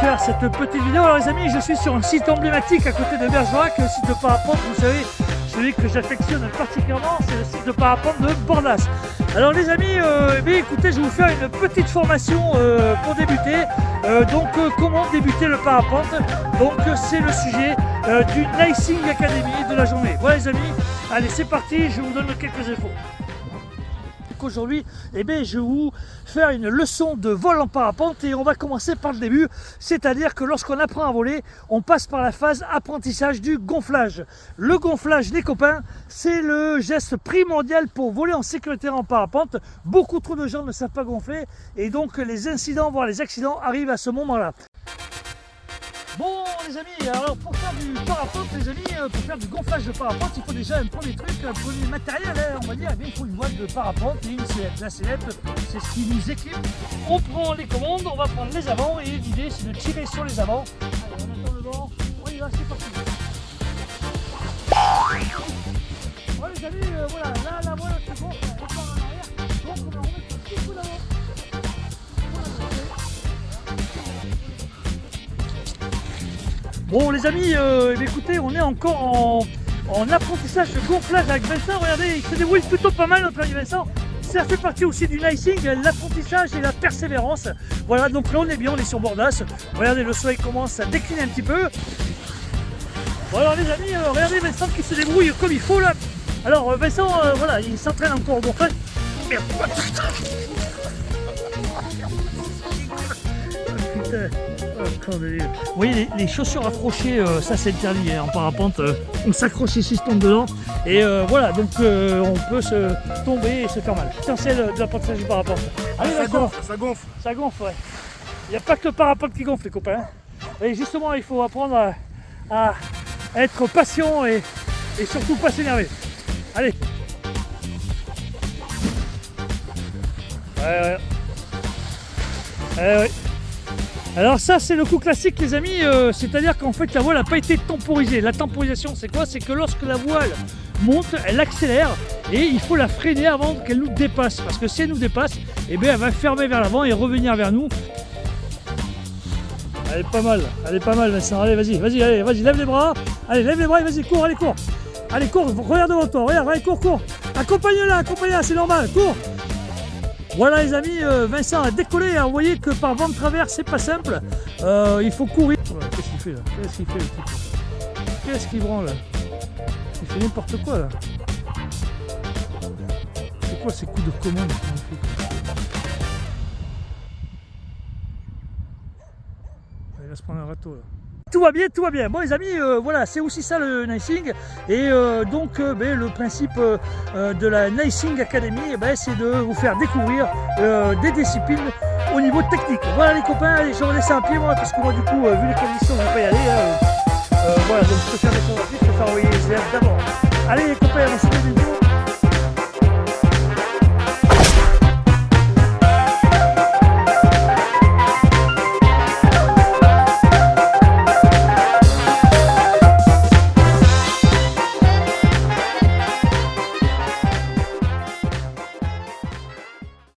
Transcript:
faire cette petite vidéo. Alors les amis, je suis sur un site emblématique à côté de Bergerac, le site de parapente, vous savez, celui que j'affectionne particulièrement, c'est le site de parapente de Bordas. Alors les amis, écoutez, je vais vous faire une petite formation pour débuter. Comment débuter le parapente. Donc c'est le sujet du Nicing Academy de la journée. Voilà les amis, allez c'est parti, je vous donne quelques infos. Aujourd'hui, je vais vous faire une leçon de vol en parapente et on va commencer par le début, c'est-à-dire que lorsqu'on apprend à voler, on passe par la phase apprentissage du gonflage. Le gonflage, les copains, c'est le geste primordial pour voler en sécurité en parapente. Beaucoup trop de gens ne savent pas gonfler et donc les incidents, voire les accidents arrivent à ce moment-là. Bon les amis, alors pour faire du parapente, les amis, pour faire du gonflage de parapente, il faut déjà un premier truc, un premier matériel, on va dire, il faut une voile de parapente et une sellette. La sellette, c'est ce qui nous équipe. On prend les commandes, on va prendre les avants et l'idée c'est de tirer sur les avants. Allez, on attend le vent, on y va, c'est parti. Bon les amis, voilà, là la voile se gonfle, elle repart en arrière, donc on va remettre un petit coup d'avant. Bon les amis, écoutez, on est encore en apprentissage de gonflage avec Vincent. Regardez, il se débrouille plutôt pas mal notre ami Vincent. Ça fait partie aussi du nicing, l'apprentissage et la persévérance. Voilà, donc là on est bien, on est sur Bordas. Regardez, le soleil commence à décliner un petit peu. Bon alors les amis, regardez Vincent qui se débrouille comme il faut là. Alors Vincent, voilà, il s'entraîne encore au gonflage. Merde, putain. Vous voyez les chaussures accrochées, ça c'est interdit en parapente, on s'accroche ici, se tombe dedans et voilà, donc on peut se tomber et se faire mal. Potentiel de l'apprentissage du parapente. Allez, ça gonfle, ça gonfle. Ça gonfle, ouais. Il n'y a pas que le parapente qui gonfle les copains. Et justement il faut apprendre à être patient et surtout pas s'énerver. Allez. Ouais. Alors ça c'est le coup classique les amis, c'est-à-dire qu'en fait la voile n'a pas été temporisée. La temporisation c'est quoi? C'est que lorsque la voile monte, elle accélère et il faut la freiner avant qu'elle nous dépasse. Parce que si elle nous dépasse, elle va fermer vers l'avant et revenir vers nous. Elle est pas mal Vincent, allez vas-y, lève les bras. Allez lève les bras et vas-y, cours, allez cours. Allez cours, regarde devant toi, regarde, allez cours. Accompagne-la, c'est normal, cours. Voilà les amis, Vincent a décollé, vous voyez que par vent de travers c'est pas simple, il faut courir. Qu'est-ce qu'il fait là? Qu'est-ce qu'il fait le type? Qu'est-ce qu'il branle là? Il fait n'importe quoi là. C'est quoi ces coups de commande qu'il fait? Il va se prendre un râteau là. Tout va bien. Bon les amis, voilà, c'est aussi ça le nicing. Et le principe de la Nicing Academy, c'est de vous faire découvrir des disciplines au niveau technique. Voilà les copains, allez, je vais laisser un pied moi, parce que moi du coup, vu les conditions, je ne vais pas y aller. Voilà, donc je préfère descendre un pied, je préfère envoyer les élèves d'abord. Allez les copains, on se fait des